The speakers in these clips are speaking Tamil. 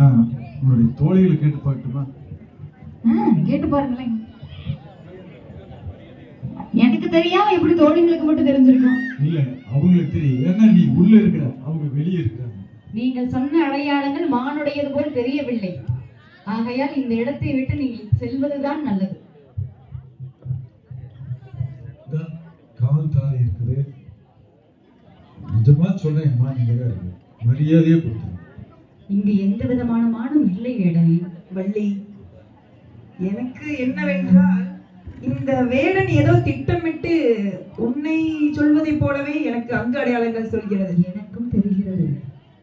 உங்களுடைய தோழிகளை கேட்டு பார்க்கட்டுமா? கேட்டு பாருங்களேன். எனக்கு தெரியாம எப்படி தோழிகளுக்கு மட்டும் தெரிஞ்சிருக்கும்? இல்ல, அவங்களுக்கு தெரியும். ஏன்னா நீ உள்ள இருக்கிற, அவங்க வெளியே இருக்கிறாங்க. நீங்கள் சொன்ன அடையாளங்கள் மானுடையது போல் தெரியவில்லை. ஆகையால் இந்த இடத்தை விட்டு நீங்கள் செல்வதுதான் நல்லது. கால் தாரை இருக்குது. நிஜமா சொல்றேன், மரியாதையே கொடுத்து. இங்கு எந்த விதமான மானும் இல்லை வேடனே. வள்ளி, எனக்கு என்னவென்றால் இந்த வேடன் ஏதோ திட்டமிட்டு உன்னை சொல்வதை போலவே எனக்கு அங்கு அடையாளங்கள் சொல்கிறது. எனக்கும் தெரிகிறது.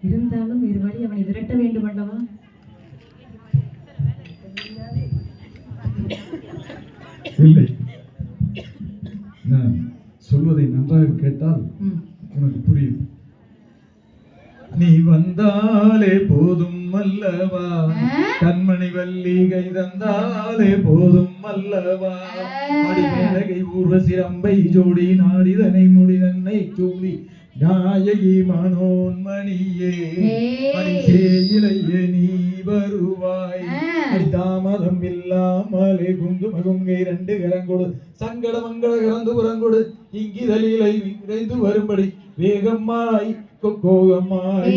இருந்தாலும் வேறு வழி, அவனை விரட்ட வேண்டும் அல்லவா? இல்லை, நான் சொல்வதை நன்றாக கேட்டால் உனக்கு புரியும். நீ வந்தாலே போதும் அல்லவா, கண்மணி வள்ளி கை தந்தாலே போதும் அல்லவா, அடிமேலகை ஊர்வசி அம்பை ஜோடி நாடிதனை முடிதன்னை சூடி நாயகி மனோன்மணியே அடிசேயிலையே நீ வருவாய், அடி தாமதம் இல்லாமலே குங்கும குங்கை 2 கரங்கொடு சங்கட மங்கள கரந்து புறங்கொடு இங்கிதலீலை விரைந்து வரும்படி வேகம்மாய் கோகமாய்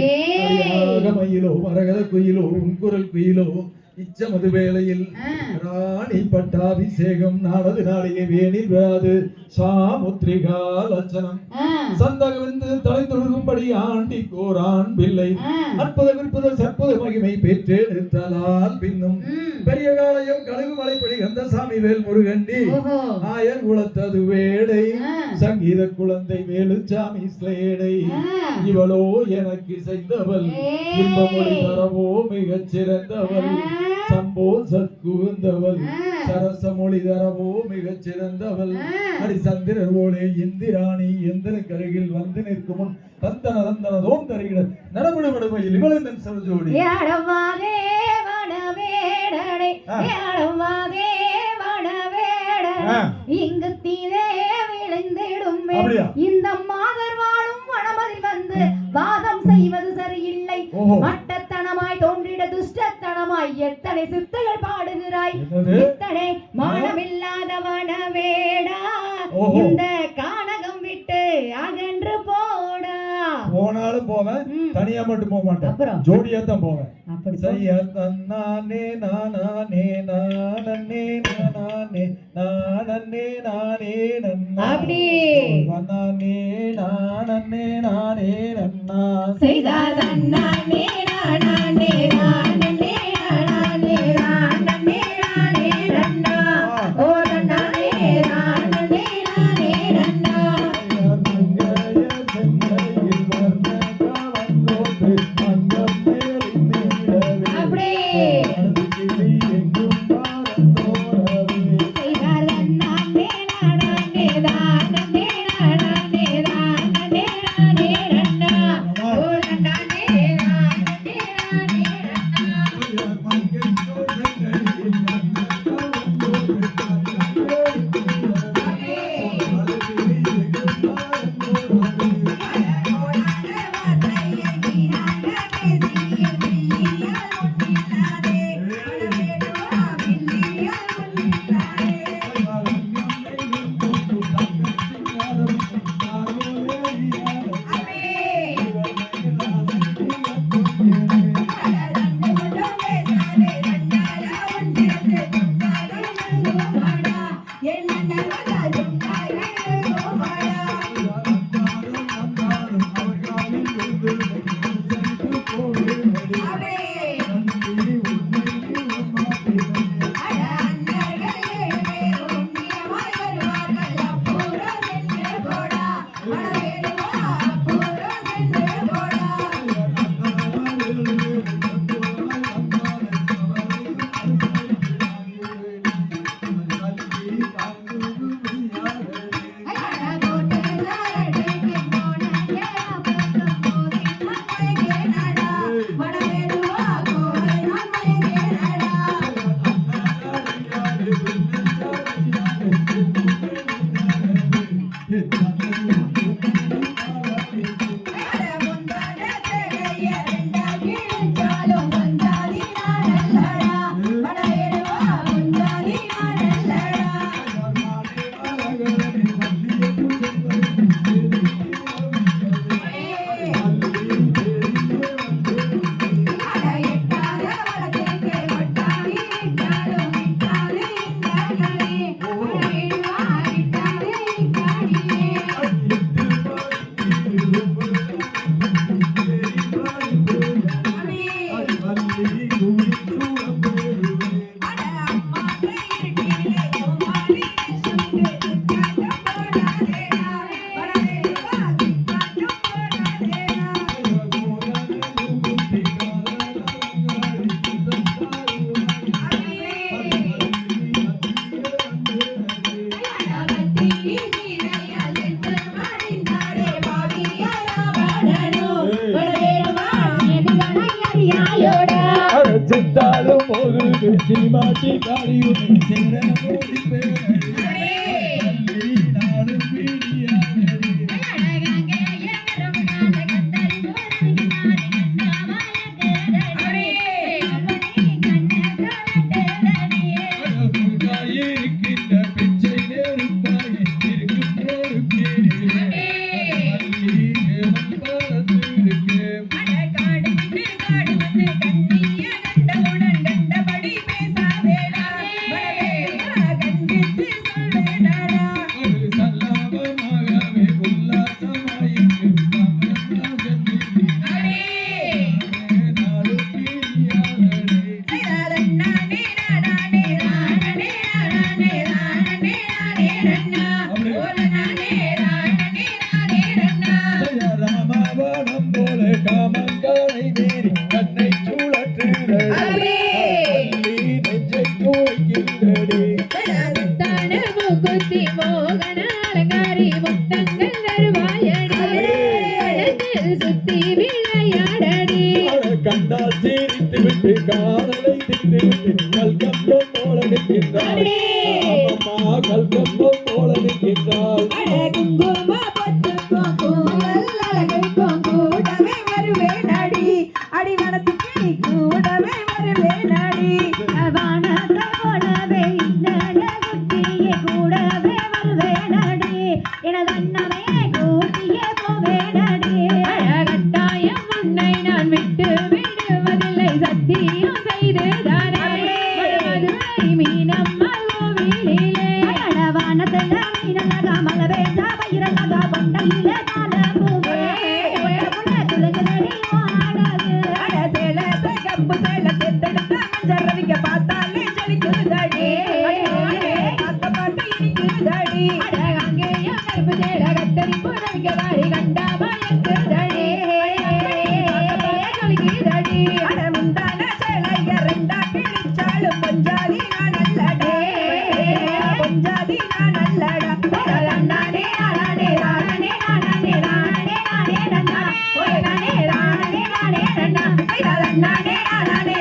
மயிலோ மரகத குயிலோ உன் குரல் குயிலோ இச்சமது வேளையில் ராணி பட்டாபிஷேகம் நாளது நாளையே வேணில் விழாது சாமுத்ரிகா லட்சணம் சந்தகவிந்து தலை தொழுகும்படி ஆண்டி கோரான் பிள்ளை அற்புத விற்பத சற்புத மகிமை பெற்றெடுத்தலால் பின்னும் பெரிய காலையும் கழுகு மலைப்படி கந்தசாமி வேல் முருகண்டி ஆயர் குலத்தது வேடை சங்கீத குழந்தை வேலுச்சாமி ஸ்லேடை இவளோ எனக்கு செய்தவள் இன்பமொழி தரவோ மிகச் சிறந்தவள் சம்போ சத்குந்தவள் சரச மொழி தரவோ மிகச் சிறந்தவள் அடி சந்திரர் போலே இந்திராணி எந்தனுக்கு அருகில் வந்து நிற்கும் முன் தந்தன தந்தன தோம் தருகிற நரமுடமுடைமையில் இவளெந்தன் சரஜோடி இங்கு தீரே விளைந்திடும் இந்த மாதர் வாழும் வனமதில் வந்து வாதம் செய்வது சரியில்லை. மட்டத்தனமாய் தோன்றிட துஷ்டத்தனமாய் எத்தனை சித்தைகள் பாடுகிறாய். இத்தனை மானமில்லாதவன வேடா, இந்த கானகம் விட்டு அகன்று போடா. போனாலும் போவேன், தனியா மட்டும் போக மாட்டேன், ஜோடியா தான் போவேன். அப்படி செய்ய நானே நானே நானே நானே நானே நானே அப்படி நானே நானே நானே நன்னா செய்தால் நானே நானே நானே நானே நானே நானே நன்னா ஓ நானே நானே நானே நன்னா மாறியாயோடா அழைச்சிட்டாலும் ஒரு வெற்றி மாட்டி காரியும் சேர போடி நாளும் வீடியானது இருக்கின்ற பிச்சை நெருப்பாய் இருக்கின்றோருக்கு ராமவனம் போல காமங்களை மீறி கண்ணை சூழற்றுதடி நெஞ்சை தூக்கின்றடி மூக்குத்தி மோகன அலங்காரி முத்தங்கள் தருவாயடி சுத்தி விளையாடடி கண்டால் சீரித்து விட்டு காதலை திட்டு விட்டு கல்கம்பம் போல நிற்கின்றாள் அம்மா கல்கம்பம் போல நிற்கின்றாள் குங்கும பட்டுக்கும் கூந்தல் அழகைக்கும் கூடவே வருவேனடி அடிமனத்துக்கு நீ கூடவே வருவேனடி வானத்தை போலவே இந்த சுத்தியே கூடவே வருவேனடி எனது அண்ணமே கூட்டியே போவேனடி கட்டாயம் உன்னை நான் விட்டு விடுவதில்லை சத்தியம் செய்து தானே மதுரை மீனம்மா கோவிலிலே வானத்தில் மீனலகா மலவே சாபையிரலகா கொண்டையிலே காலம்பூவே துளங்குதடி ஆடாது கம்பு சேல செத்தெடுத்த மஞ்சள் ரவிக்க பார்த்தாலே ஜலிக்குதடி பார்த்த பார்த்து இனிக்குதடி அங்கேயும் கருப்பு சேல கத்தரி புடவிக்க வாரி கண்டா பயக்குதடி சொல்லிக்குதடி முந்தான சேலைய ரெண்டா கிழிச்சாலும் பொஞ்சாதி நான் அல்லடே பொஞ்சாதி நான் அல்லடா நானே நானே நானே நானே நானே நானே நானே நானே நானே நானே நானே நானே